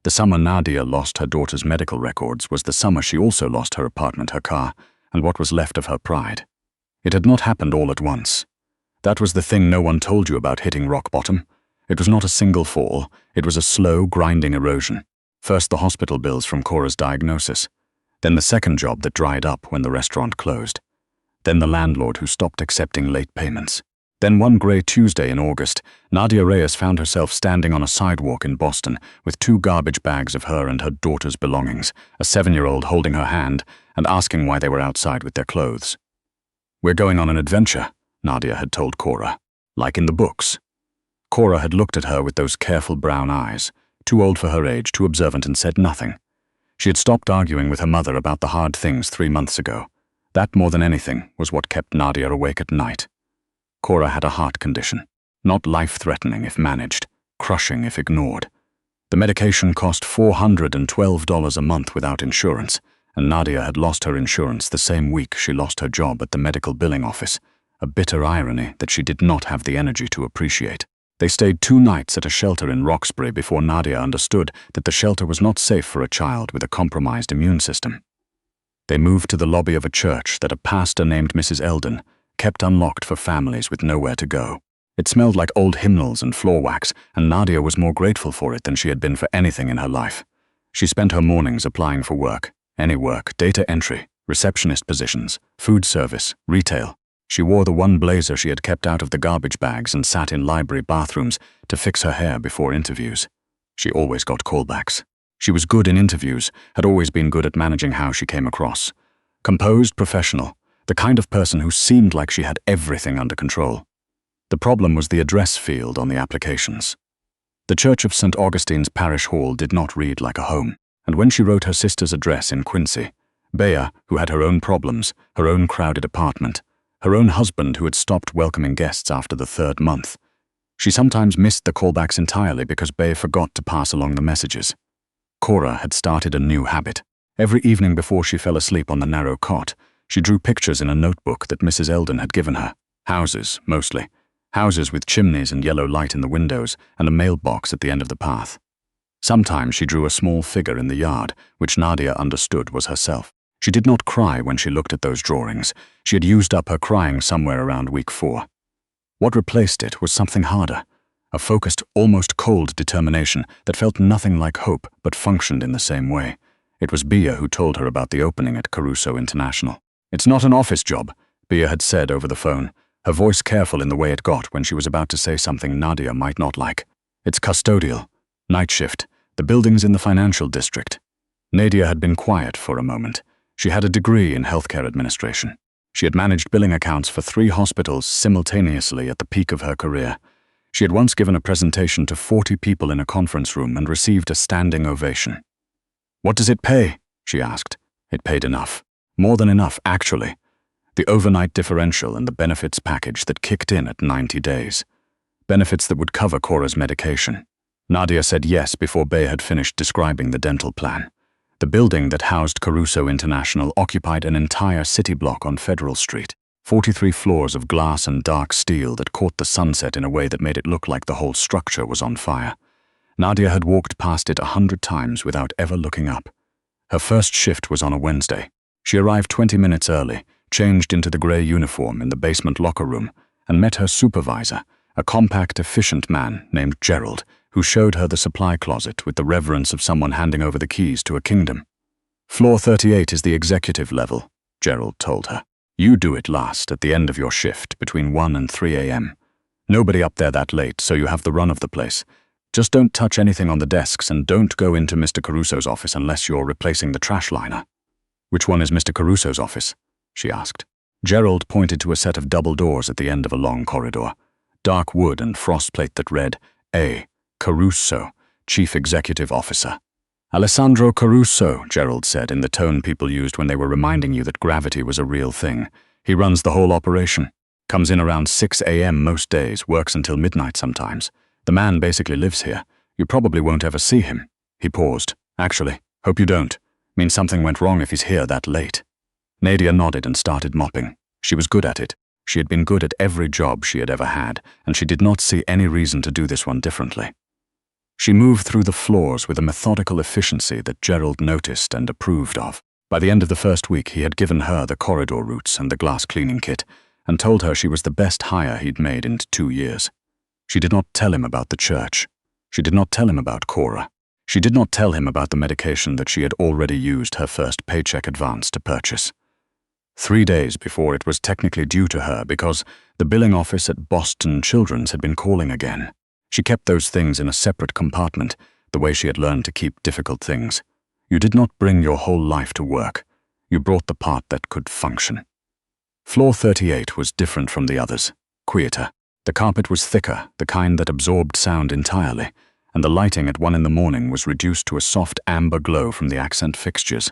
The summer Nadia lost her daughter's medical records was the summer she also lost her apartment, her car, and what was left of her pride. It had not happened all at once. That was the thing no one told you about hitting rock bottom. It was not a single fall, it was a slow, grinding erosion. First the hospital bills from Cora's diagnosis, then the second job that dried up when the restaurant closed, then the landlord who stopped accepting late payments. Then one grey Tuesday in August, Nadia Reyes found herself standing on a sidewalk in Boston with 2 garbage bags of her and her daughter's belongings, a 7-year-old holding her hand and asking why they were outside with their clothes. "We're going on an adventure," Nadia had told Cora, "like in the books." Cora had looked at her with those careful brown eyes, too old for her age, too observant, and said nothing. She had stopped arguing with her mother about the hard things 3 months ago. That, more than anything, was what kept Nadia awake at night. Cora had a heart condition, not life-threatening if managed, crushing if ignored. The medication cost $412 a month without insurance, and Nadia had lost her insurance the same week she lost her job at the medical billing office, a bitter irony that she did not have the energy to appreciate. They stayed 2 nights at a shelter in Roxbury before Nadia understood that the shelter was not safe for a child with a compromised immune system. They moved to the lobby of a church that a pastor named Mrs. Eldon kept unlocked for families with nowhere to go. It smelled like old hymnals and floor wax, and Nadia was more grateful for it than she had been for anything in her life. She spent her mornings applying for work, any work, data entry, receptionist positions, food service, retail. She wore the one blazer she had kept out of the garbage bags and sat in library bathrooms to fix her hair before interviews. She always got callbacks. She was good in interviews, had always been good at managing how she came across. Composed, professional, the kind of person who seemed like she had everything under control. The problem was the address field on the applications. The Church of St. Augustine's Parish Hall did not read like a home, and when she wrote her sister's address in Quincy, Bea, who had her own problems, her own crowded apartment, her own husband who had stopped welcoming guests after the 3rd month, she sometimes missed the callbacks entirely because Bea forgot to pass along the messages. Cora had started a new habit. Every evening before she fell asleep on the narrow cot, she drew pictures in a notebook that Mrs. Eldon had given her. Houses, mostly. Houses with chimneys and yellow light in the windows and a mailbox at the end of the path. Sometimes she drew a small figure in the yard, which Nadia understood was herself. She did not cry when she looked at those drawings. She had used up her crying somewhere around week 4. What replaced it was something harder, a focused, almost cold determination that felt nothing like hope but functioned in the same way. It was Bea who told her about the opening at Caruso International. "It's not an office job," Bea had said over the phone, her voice careful in the way it got when she was about to say something Nadia might not like. "It's custodial, night shift, the building's in the financial district." Nadia had been quiet for a moment. She had a degree in healthcare administration. She had managed billing accounts for 3 hospitals simultaneously at the peak of her career. She had once given a presentation to 40 people in a conference room and received a standing ovation. "What does it pay?" she asked. It paid enough. More than enough, actually. The overnight differential and the benefits package that kicked in at 90 days. Benefits that would cover Cora's medication. Nadia said yes before Bea had finished describing the dental plan. The building that housed Caruso International occupied an entire city block on Federal Street. 43 floors of glass and dark steel that caught the sunset in a way that made it look like the whole structure was on fire. Nadia had walked past it 100 times without ever looking up. Her first shift was on a Wednesday. She arrived 20 minutes early, changed into the grey uniform in the basement locker room, and met her supervisor, a compact, efficient man named Gerald, who showed her the supply closet with the reverence of someone handing over the keys to a kingdom. "Floor 38 is the executive level," Gerald told her. "You do it last, at the end of your shift, between 1 and 3 a.m. Nobody up there that late, so you have the run of the place. Just don't touch anything on the desks and don't go into Mr. Caruso's office unless you're replacing the trash liner." "Which one is Mr. Caruso's office?" she asked. Gerald pointed to a set of double doors at the end of a long corridor, dark wood and frostplate that read, A. Caruso, Chief Executive Officer. "Alessandro Caruso," Gerald said in the tone people used when they were reminding you that gravity was a real thing. "He runs the whole operation. Comes in around 6 a.m. most days, works until midnight sometimes. The man basically lives here. You probably won't ever see him." He paused. "Actually, hope you don't. Means something went wrong if he's here that late." Nadia nodded and started mopping. She was good at it. She had been good at every job she had ever had, and she did not see any reason to do this one differently. She moved through the floors with a methodical efficiency that Gerald noticed and approved of. By the end of the first week, he had given her the corridor routes and the glass cleaning kit, and told her she was the best hire he'd made in 2 years. She did not tell him about the church. She did not tell him about Cora. She did not tell him about the medication that she had already used her first paycheck advance to purchase. 3 days before it was technically due to her because the billing office at Boston Children's had been calling again. She kept those things in a separate compartment, the way she had learned to keep difficult things. You did not bring your whole life to work. You brought the part that could function. Floor 38 was different from the others, quieter. The carpet was thicker, the kind that absorbed sound entirely, and the lighting at 1 in the morning was reduced to a soft amber glow from the accent fixtures.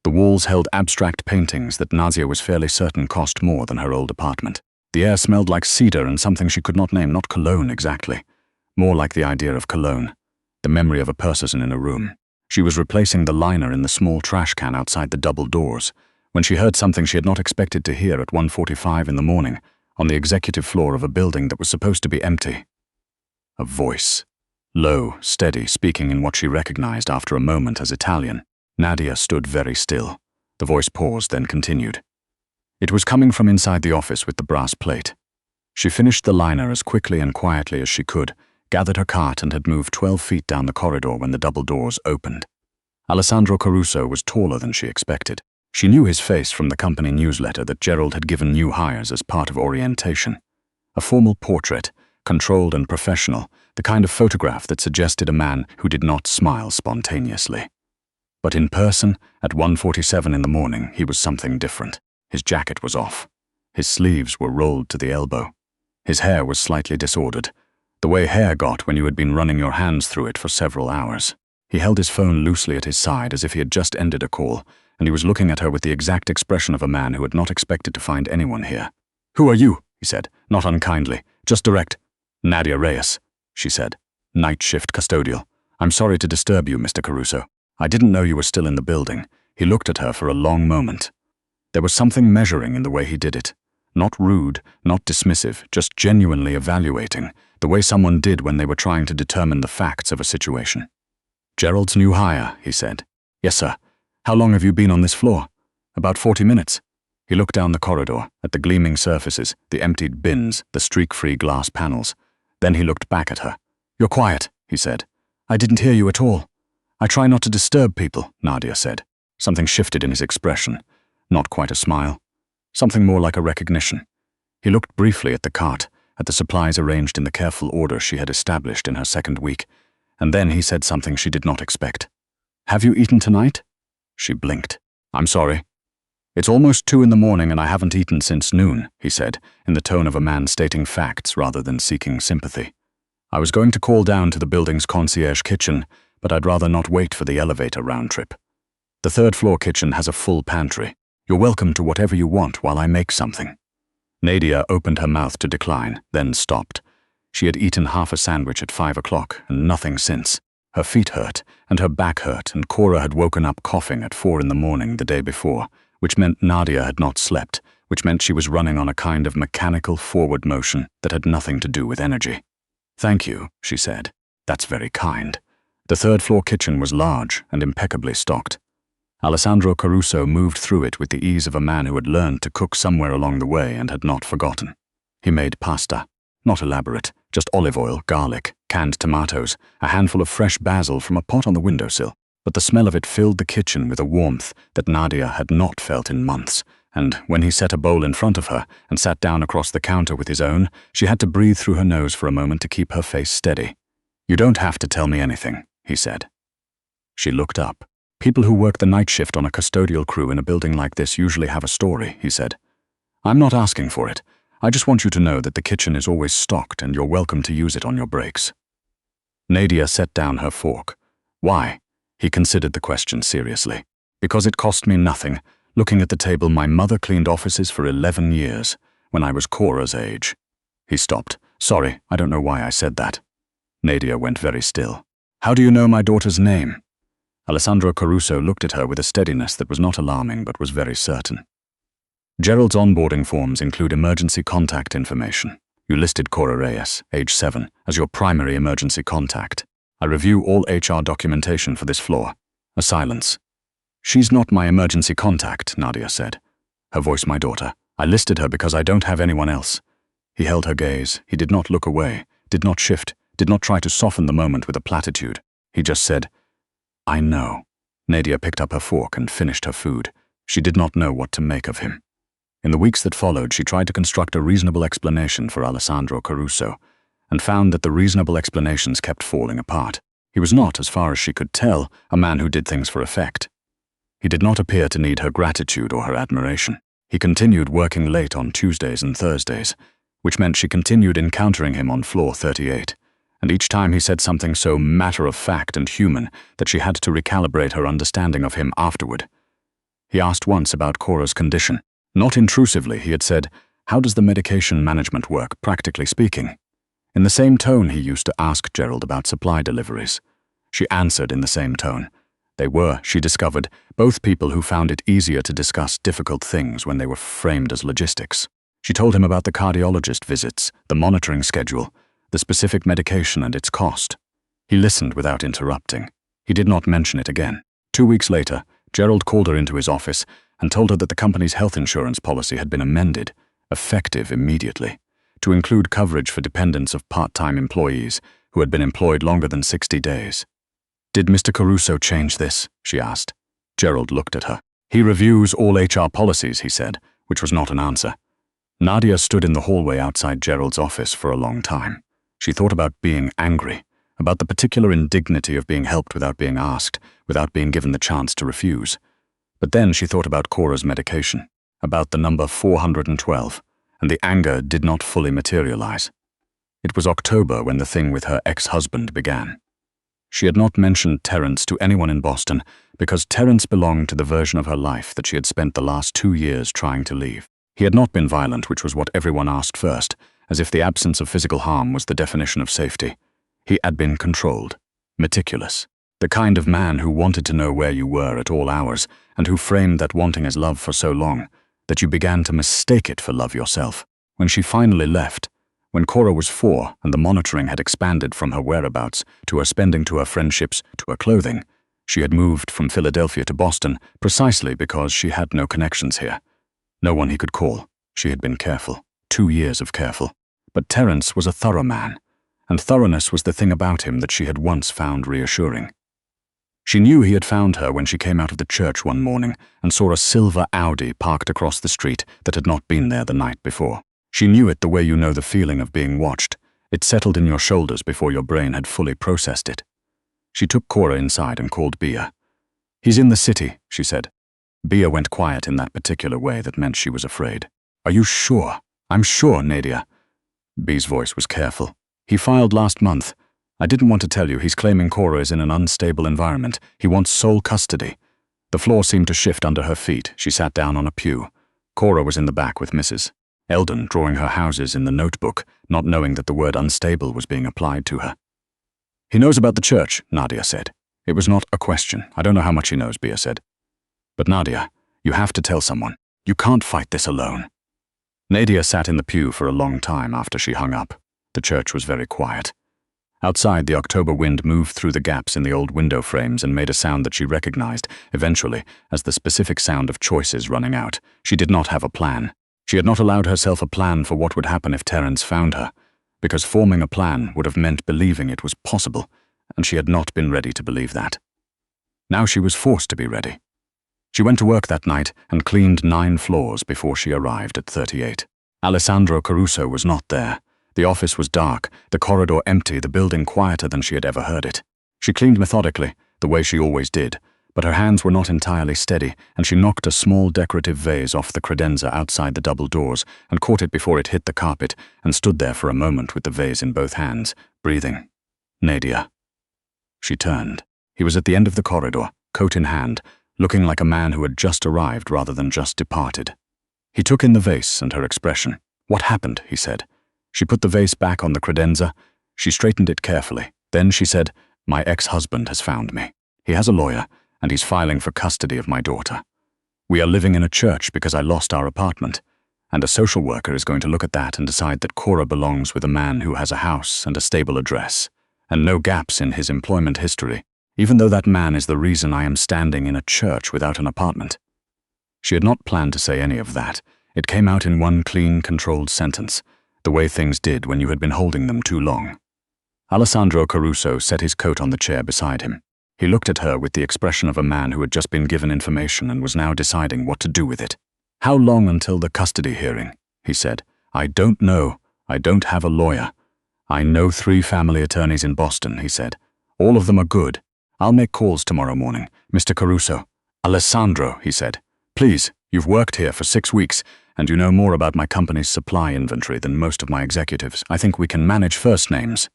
The walls held abstract paintings that Nadia was fairly certain cost more than her old apartment. The air smelled like cedar and something she could not name, not cologne exactly. More like the idea of cologne, the memory of a person in a room. She was replacing the liner in the small trash can outside the double doors, when she heard something she had not expected to hear at 1:45 in the morning, on the executive floor of a building that was supposed to be empty. A voice. Low, steady, speaking in what she recognized after a moment as Italian. Nadia stood very still. The voice paused, then continued. It was coming from inside the office with the brass plate. She finished the liner as quickly and quietly as she could, gathered her cart, and had moved 12 feet down the corridor when the double doors opened. Alessandro Caruso was taller than she expected. She knew his face from the company newsletter that Gerald had given new hires as part of orientation. A formal portrait, controlled and professional, the kind of photograph that suggested a man who did not smile spontaneously. But in person, at 1:47 in the morning, he was something different. His jacket was off. His sleeves were rolled to the elbow. His hair was slightly disordered, the way hair got when you had been running your hands through it for several hours. He held his phone loosely at his side as if he had just ended a call, and he was looking at her with the exact expression of a man who had not expected to find anyone here. "Who are you?" he said, not unkindly, just direct. "Nadia Reyes," she said. "Night shift custodial. I'm sorry to disturb you, Mr. Caruso. I didn't know you were still in the building." He looked at her for a long moment. There was something measuring in the way he did it. Not rude, not dismissive, just genuinely evaluating, the way someone did when they were trying to determine the facts of a situation. "Gerald's new hire," he said. "Yes, sir. How long have you been on this floor?" "About 40 minutes. He looked down the corridor, at the gleaming surfaces, the emptied bins, the streak-free glass panels. Then he looked back at her. "You're quiet," he said. "I didn't hear you at all." "I try not to disturb people," Nadia said. Something shifted in his expression. Not quite a smile. Something more like a recognition. He looked briefly at the cart, at the supplies arranged in the careful order she had established in her second week, and then he said something she did not expect. "Have you eaten tonight?" She blinked. "I'm sorry." "It's almost 2 in the morning and I haven't eaten since noon," he said, in the tone of a man stating facts rather than seeking sympathy. "I was going to call down to the building's concierge kitchen, but I'd rather not wait for the elevator round trip. The third-floor kitchen has a full pantry. You're welcome to whatever you want while I make something." Nadia opened her mouth to decline, then stopped. She had eaten half a sandwich at 5 o'clock and nothing since. Her feet hurt, and her back hurt, and Cora had woken up coughing at 4 in the morning the day before, which meant Nadia had not slept, which meant she was running on a kind of mechanical forward motion that had nothing to do with energy. "Thank you," she said. "That's very kind." The third-floor kitchen was large and impeccably stocked. Alessandro Caruso moved through it with the ease of a man who had learned to cook somewhere along the way and had not forgotten. He made pasta. Not elaborate, just olive oil, garlic, canned tomatoes, a handful of fresh basil from a pot on the windowsill. But the smell of it filled the kitchen with a warmth that Nadia had not felt in months, and when he set a bowl in front of her and sat down across the counter with his own, she had to breathe through her nose for a moment to keep her face steady. "You don't have to tell me anything," he said. She looked up. "People who work the night shift on a custodial crew in a building like this usually have a story," he said. "I'm not asking for it. I just want you to know that the kitchen is always stocked and you're welcome to use it on your breaks." Nadia set down her fork. "Why?" He considered the question seriously. "Because it cost me nothing. Looking at the table, my mother cleaned offices for 11 years, when I was Cora's age." He stopped. "Sorry, I don't know why I said that." Nadia went very still. "How do you know my daughter's name?" Alessandro Caruso looked at her with a steadiness that was not alarming but was very certain. "Gerald's onboarding forms include emergency contact information. You listed Cora Reyes, age 7, as your primary emergency contact. I review all HR documentation for this floor. A silence. She's not my emergency contact, Nadia said. Her voice my daughter. I listed her because I don't have anyone else. He held her gaze. He did not look away, did not shift, did not try to soften the moment with a platitude. He just said, I know. Nadia picked up her fork and finished her food. She did not know what to make of him. In the weeks that followed, she tried to construct a reasonable explanation for Alessandro Caruso, and found that the reasonable explanations kept falling apart. He was not, as far as she could tell, a man who did things for effect. He did not appear to need her gratitude or her admiration. He continued working late on Tuesdays and Thursdays, which meant she continued encountering him on floor 38, and each time he said something so matter-of-fact and human that she had to recalibrate her understanding of him afterward. He asked once about Cora's condition. Not intrusively, he had said, "How does the medication management work, practically speaking?" In the same tone he used to ask Gerald about supply deliveries. She answered in the same tone. They were, she discovered, both people who found it easier to discuss difficult things when they were framed as logistics. She told him about the cardiologist visits, the monitoring schedule, the specific medication and its cost. He listened without interrupting. He did not mention it again. 2 weeks later, Gerald called her into his office and told her that the company's health insurance policy had been amended, effective immediately, to include coverage for dependents of part-time employees who had been employed longer than 60 days. "Did Mr. Caruso change this?" she asked. Gerald looked at her. "He reviews all HR policies," he said, which was not an answer. Nadia stood in the hallway outside Gerald's office for a long time. She thought about being angry, about the particular indignity of being helped without being asked, without being given the chance to refuse. But then she thought about Cora's medication, about the number 412, and the anger did not fully materialize. It was October when the thing with her ex-husband began. She had not mentioned Terence to anyone in Boston because Terence belonged to the version of her life that she had spent the last 2 years trying to leave. He had not been violent, which was what everyone asked first, as if the absence of physical harm was the definition of safety. He had been controlled, meticulous, the kind of man who wanted to know where you were at all hours and who framed that wanting as love for so long that you began to mistake it for love yourself. When she finally left, when Cora was 4 and the monitoring had expanded from her whereabouts to her spending to her friendships to her clothing, she had moved from Philadelphia to Boston precisely because she had no connections here. No one he could call. She had been careful. 2 years of careful. But Terence was a thorough man, and thoroughness was the thing about him that she had once found reassuring. She knew he had found her when she came out of the church one morning and saw a silver Audi parked across the street that had not been there the night before. She knew it the way you know the feeling of being watched. It settled in your shoulders before your brain had fully processed it. She took Cora inside and called Bia. "He's in the city," she said. Bia went quiet in that particular way that meant she was afraid. "Are you sure?" "I'm sure, Nadia." Bia's voice was careful. "He filed last month. I didn't want to tell you, he's claiming Cora is in an unstable environment. He wants sole custody." The floor seemed to shift under her feet. She sat down on a pew. Cora was in the back with Mrs. Eldon, drawing her houses in the notebook, not knowing that the word unstable was being applied to her. "He knows about the church," Nadia said. It was not a question. "I don't know how much he knows," Bia said. "But Nadia, you have to tell someone. You can't fight this alone." Nadia sat in the pew for a long time after she hung up. The church was very quiet. Outside, the October wind moved through the gaps in the old window frames and made a sound that she recognized, eventually, as the specific sound of choices running out. She did not have a plan. She had not allowed herself a plan for what would happen if Terence found her, because forming a plan would have meant believing it was possible, and she had not been ready to believe that. Now she was forced to be ready. She went to work that night and cleaned 9 floors before she arrived at 38. Alessandro Caruso was not there. The office was dark, the corridor empty, the building quieter than she had ever heard it. She cleaned methodically, the way she always did, but her hands were not entirely steady, and she knocked a small decorative vase off the credenza outside the double doors and caught it before it hit the carpet and stood there for a moment with the vase in both hands, breathing. "Nadia." She turned. He was at the end of the corridor, coat in hand, looking like a man who had just arrived rather than just departed. He took in the vase and her expression. "What happened?" he said. She put the vase back on the credenza. She straightened it carefully. Then she said, "My ex-husband has found me. He has a lawyer, and he's filing for custody of my daughter. We are living in a church because I lost our apartment, and a social worker is going to look at that and decide that Cora belongs with a man who has a house and a stable address. and no gaps in his employment history, even though that man is the reason I am standing in a church without an apartment. She had not planned to say any of that. It came out in one clean, controlled sentence, the way things did when you had been holding them too long. Alessandro Caruso set his coat on the chair beside him. He looked at her with the expression of a man who had just been given information and was now deciding what to do with it. "How long until the custody hearing?" he said. "I don't know. I don't have a lawyer. I know 3 family attorneys in Boston," he said. "All of them are good. I'll make calls tomorrow morning. Mr. Caruso." "Alessandro," he said. "Please, you've worked here for 6 weeks, and you know more about my company's supply inventory than most of my executives. I think we can manage first names."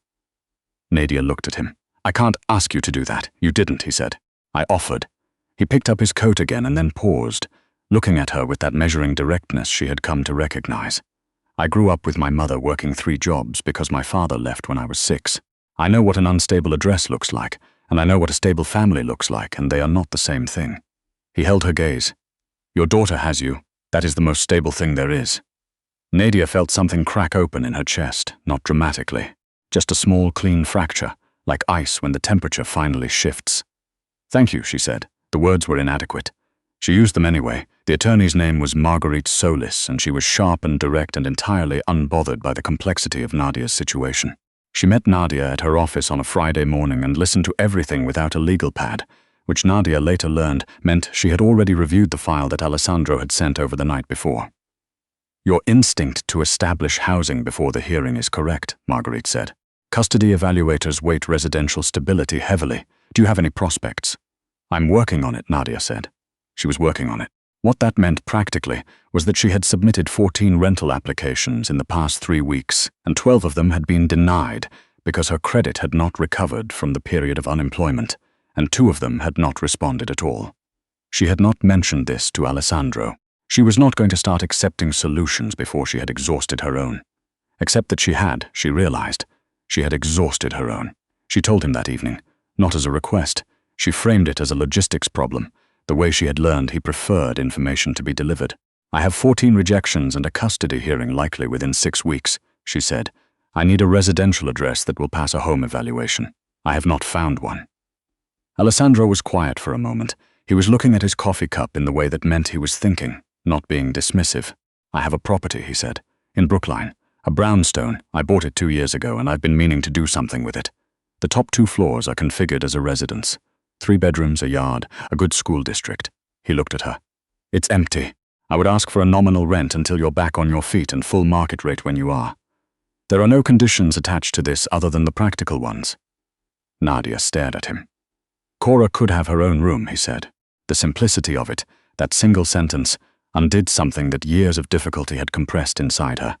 Nadia looked at him. "I can't ask you to do that. You didn't," he said. "I offered." He picked up his coat again and then paused, looking at her with that measuring directness she had come to recognize. "I grew up with my mother working 3 jobs because my father left when I was 6. I know what an unstable address looks like, and I know what a stable family looks like, and they are not the same thing." He held her gaze. "Your daughter has you. That is the most stable thing there is." Nadia felt something crack open in her chest, not dramatically. Just a small, clean fracture, like ice when the temperature finally shifts. "Thank you," she said. The words were inadequate. She used them anyway. The attorney's name was Marguerite Solis, and she was sharp and direct and entirely unbothered by the complexity of Nadia's situation. She met Nadia at her office on a Friday morning and listened to everything without a legal pad, which Nadia later learned meant she had already reviewed the file that Alessandro had sent over the night before. "Your instinct to establish housing before the hearing is correct," Marguerite said. "Custody evaluators weight residential stability heavily. Do you have any prospects?" "I'm working on it," Nadia said. She was working on it. What that meant practically was that she had submitted 14 rental applications in the past 3 weeks, and 12 of them had been denied because her credit had not recovered from the period of unemployment, and 2 of them had not responded at all. She had not mentioned this to Alessandro. She was not going to start accepting solutions before she had exhausted her own. Except that she realized. She had exhausted her own. She told him that evening, not as a request. She framed it as a logistics problem, the way she had learned he preferred information to be delivered. "I have 14 rejections and a custody hearing likely within 6 weeks, she said. "I need a residential address that will pass a home evaluation. I have not found one." Alessandro was quiet for a moment. He was looking at his coffee cup in the way that meant he was thinking, not being dismissive. "I have a property," he said, "in Brookline. A brownstone. I bought it 2 years ago, and I've been meaning to do something with it. The top 2 floors are configured as a residence. 3 bedrooms, a yard, a good school district." He looked at her. "It's empty. I would ask for a nominal rent until you're back on your feet and full market rate when you are. There are no conditions attached to this other than the practical ones." Nadia stared at him. "Cora could have her own room," he said. The simplicity of it, that single sentence, undid something that years of difficulty had compressed inside her.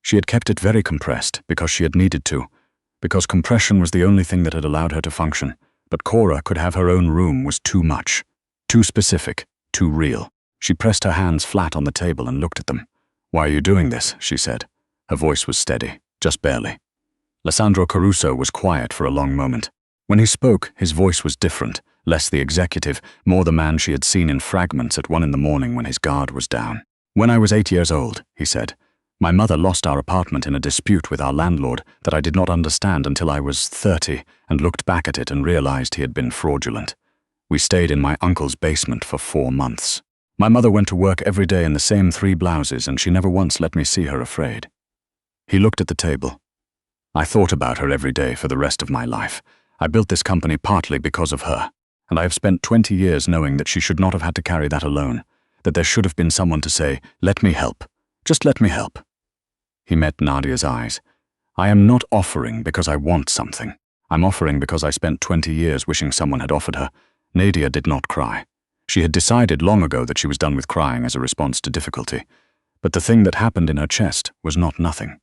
She had kept it very compressed because she had needed to, because compression was the only thing that had allowed her to function. But Cora could have her own room was too much, too specific, too real. She pressed her hands flat on the table and looked at them. "Why are you doing this?" she said. Her voice was steady, just barely. Alessandro Caruso was quiet for a long moment. When he spoke, his voice was different, less the executive, more the man she had seen in fragments at 1 in the morning when his guard was down. "When I was 8 years old," he said, "my mother lost our apartment in a dispute with our landlord that I did not understand until I was 30 and looked back at it and realized he had been fraudulent. We stayed in my uncle's basement for 4 months. My mother went to work every day in the same 3 blouses, and she never once let me see her afraid." He looked at the table. "I thought about her every day for the rest of my life. I built this company partly because of her, and I have spent 20 years knowing that she should not have had to carry that alone, that there should have been someone to say, 'Let me help. Just let me help.'" He met Nadia's eyes. "I am not offering because I want something. I'm offering because I spent 20 years wishing someone had offered her." Nadia did not cry. She had decided long ago that she was done with crying as a response to difficulty. But the thing that happened in her chest was not nothing.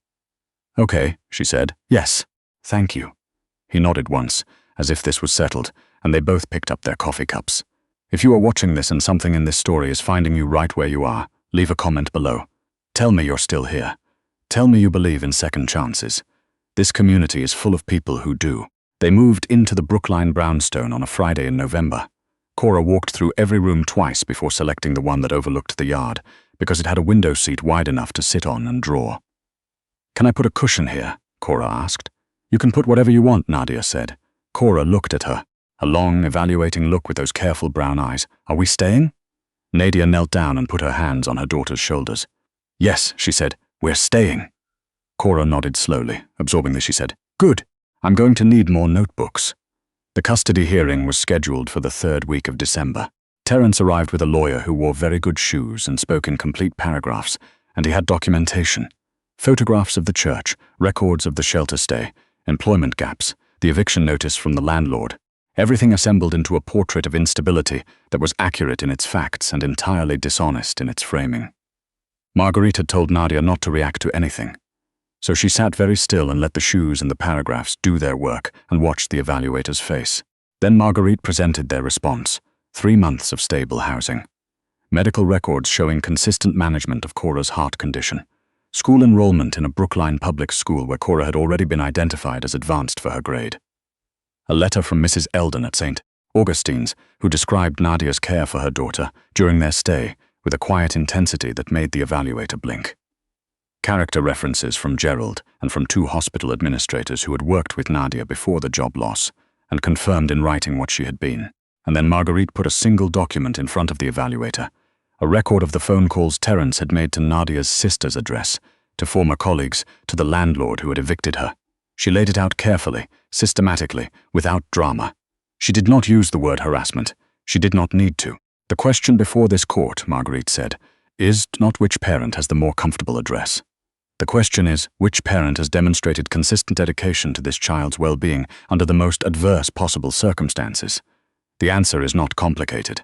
"Okay," she said. "Yes. Thank you." He nodded once, as if this was settled, and they both picked up their coffee cups. If you are watching this and something in this story is finding you right where you are, leave a comment below. Tell me you're still here. Tell me you believe in second chances. This community is full of people who do. They moved into the Brookline brownstone on a Friday in November. Cora walked through every room twice before selecting the one that overlooked the yard, because it had a window seat wide enough to sit on and draw. "Can I put a cushion here?" Cora asked. You can put whatever you want, Nadia said. Cora looked at her, a long, evaluating look with those careful brown eyes. Are we staying? Nadia knelt down and put her hands on her daughter's shoulders. Yes, she said, we're staying. Cora nodded slowly. Absorbing this, she said, good. I'm going to need more notebooks. The custody hearing was scheduled for the 3rd week of December. Terence arrived with a lawyer who wore very good shoes and spoke in complete paragraphs, and he had documentation. Photographs of the church, records of the shelter stay, employment gaps, the eviction notice from the landlord, everything assembled into a portrait of instability that was accurate in its facts and entirely dishonest in its framing. Marguerite had told Nadia not to react to anything, so she sat very still and let the shoes and the paragraphs do their work and watched the evaluator's face. Then Marguerite presented their response: 3 months of stable housing, medical records showing consistent management of Cora's heart condition, school enrollment in a Brookline public school where Cora had already been identified as advanced for her grade, a letter from Mrs. Eldon at St. Augustine's, who described Nadia's care for her daughter during their stay with a quiet intensity that made the evaluator blink. Character references from Gerald and from 2 hospital administrators who had worked with Nadia before the job loss and confirmed in writing what she had been. And then Marguerite put a single document in front of the evaluator, a record of the phone calls Terence had made to Nadia's sister's address, to former colleagues, to the landlord who had evicted her. She laid it out carefully, systematically, without drama. She did not use the word harassment. She did not need to. The question before this court, Marguerite said, is not which parent has the more comfortable address. The question is, which parent has demonstrated consistent dedication to this child's well-being under the most adverse possible circumstances? The answer is not complicated.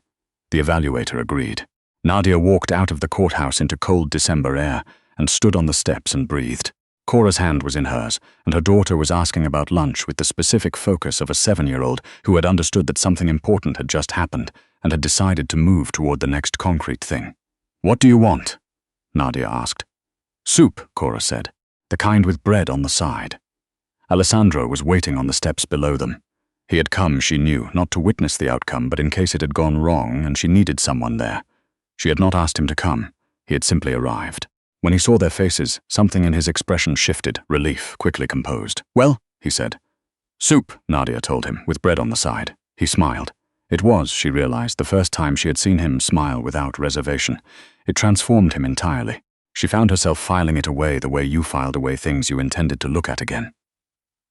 The evaluator agreed. Nadia walked out of the courthouse into cold December air and stood on the steps and breathed. Cora's hand was in hers, and her daughter was asking about lunch with the specific focus of a 7-year-old who had understood that something important had just happened and had decided to move toward the next concrete thing. What do you want? Nadia asked. Soup, Cora said, the kind with bread on the side. Alessandro was waiting on the steps below them. He had come, she knew, not to witness the outcome, but in case it had gone wrong and she needed someone there. She had not asked him to come. He had simply arrived. When he saw their faces, something in his expression shifted, relief, quickly composed. Well, he said. Soup, Nadia told him, with bread on the side. He smiled. It was, she realized, the first time she had seen him smile without reservation. It transformed him entirely. She found herself filing it away the way you filed away things you intended to look at again.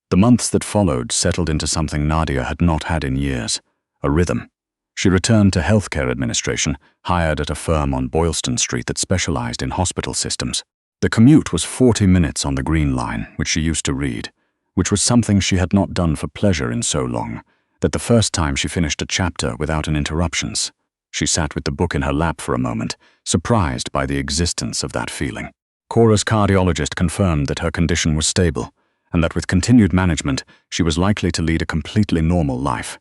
The months that followed settled into something Nadia had not had in years, a rhythm. She returned to healthcare administration, hired at a firm on Boylston Street that specialized in hospital systems. The commute was 40 minutes on the Green Line, which she used to read, which was something she had not done for pleasure in so long, that the first time she finished a chapter without an interruptions. She sat with the book in her lap for a moment, surprised by the existence of that feeling. Cora's cardiologist confirmed that her condition was stable, and that with continued management, she was likely to lead a completely normal life.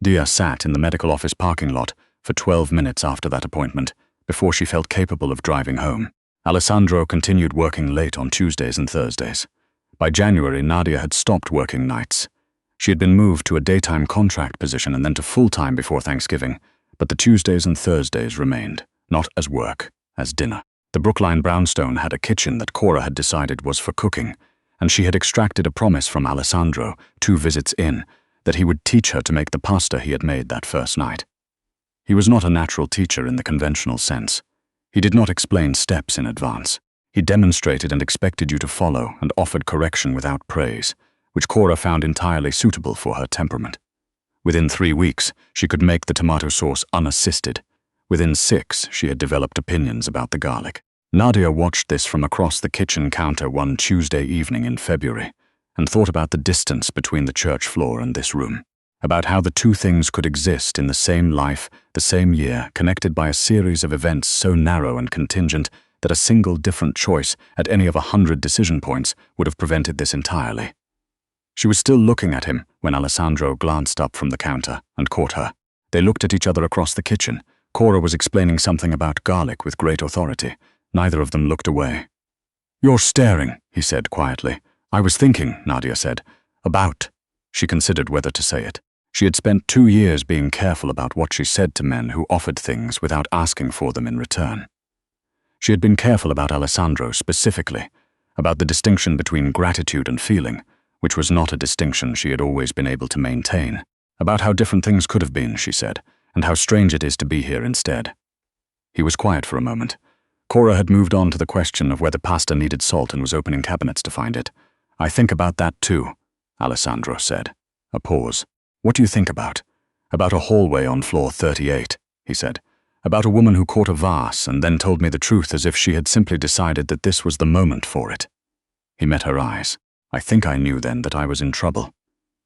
Dia sat in the medical office parking lot for 12 minutes after that appointment, before she felt capable of driving home. Alessandro continued working late on Tuesdays and Thursdays. By January, Nadia had stopped working nights. She had been moved to a daytime contract position and then to full-time before Thanksgiving, but the Tuesdays and Thursdays remained, not as work, as dinner. The Brookline brownstone had a kitchen that Cora had decided was for cooking, and she had extracted a promise from Alessandro, 2 visits in, that he would teach her to make the pasta he had made that first night. He was not a natural teacher in the conventional sense. He did not explain steps in advance. He demonstrated and expected you to follow and offered correction without praise, which Cora found entirely suitable for her temperament. Within 3 weeks, she could make the tomato sauce unassisted. Within 6, she had developed opinions about the garlic. Nadia watched this from across the kitchen counter one Tuesday evening in February, and thought about the distance between the church floor and this room, about how the 2 things could exist in the same life, the same year, connected by a series of events so narrow and contingent that a single different choice at any of 100 decision points would have prevented this entirely. She was still looking at him when Alessandro glanced up from the counter and caught her. They looked at each other across the kitchen. Cora was explaining something about garlic with great authority. Neither of them looked away. "You're staring," he said quietly. "I was thinking," Nadia said. "About." She considered whether to say it. She had spent 2 years being careful about what she said to men who offered things without asking for them in return. She had been careful about Alessandro specifically, about the distinction between gratitude and feeling, which was not a distinction she had always been able to maintain. About how different things could have been, she said, and how strange it is to be here instead. He was quiet for a moment. Cora had moved on to the question of whether pasta needed salt and was opening cabinets to find it. I think about that too, Alessandro said. A pause. What do you think about? About a hallway on floor 38, he said. About a woman who caught a vase and then told me the truth as if she had simply decided that this was the moment for it. He met her eyes. I think I knew then that I was in trouble.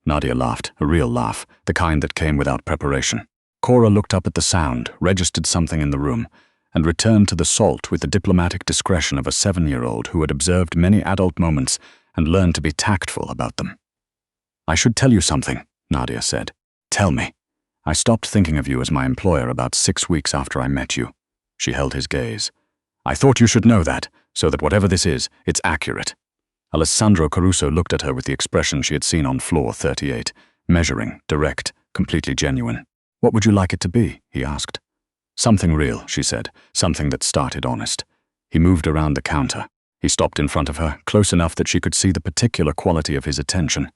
Nadia laughed, a real laugh, the kind that came without preparation. Cora looked up at the sound, registered something in the room, and returned to the salt with the diplomatic discretion of a 7-year-old who had observed many adult moments and learned to be tactful about them. I should tell you something, Nadia said. Tell me. I stopped thinking of you as my employer about 6 weeks after I met you. She held his gaze. I thought you should know that, so that whatever this is, it's accurate. Alessandro Caruso looked at her with the expression she had seen on floor 38, measuring, direct, completely genuine. What would you like it to be? He asked. Something real, she said, something that started honest. He moved around the counter. He stopped in front of her, close enough that she could see the particular quality of his attention,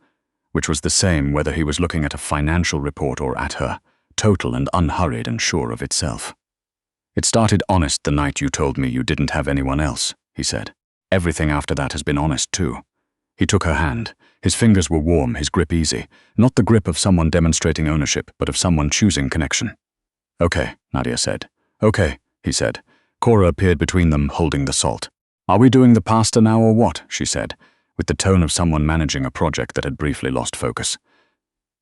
which was the same whether he was looking at a financial report or at her, total and unhurried and sure of itself. It started honest the night you told me you didn't have anyone else, he said. Everything after that has been honest too. He took her hand. His fingers were warm, his grip easy. Not the grip of someone demonstrating ownership, but of someone choosing connection. Okay, Nadia said. Okay, he said. Cora appeared between them, holding the salt. Are we doing the pasta now or what? She said, with the tone of someone managing a project that had briefly lost focus.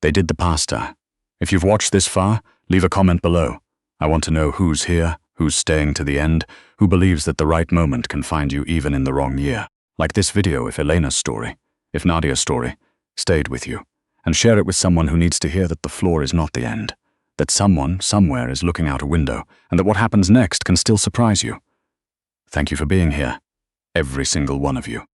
They did the pasta. If you've watched this far, leave a comment below. I want to know who's here, who's staying to the end, who believes that the right moment can find you even in the wrong year. Like this video if Elena's story, if Nadia's story, stayed with you. And share it with someone who needs to hear that the floor is not the end. That someone, somewhere is looking out a window, and that what happens next can still surprise you. Thank you for being here. Every single one of you.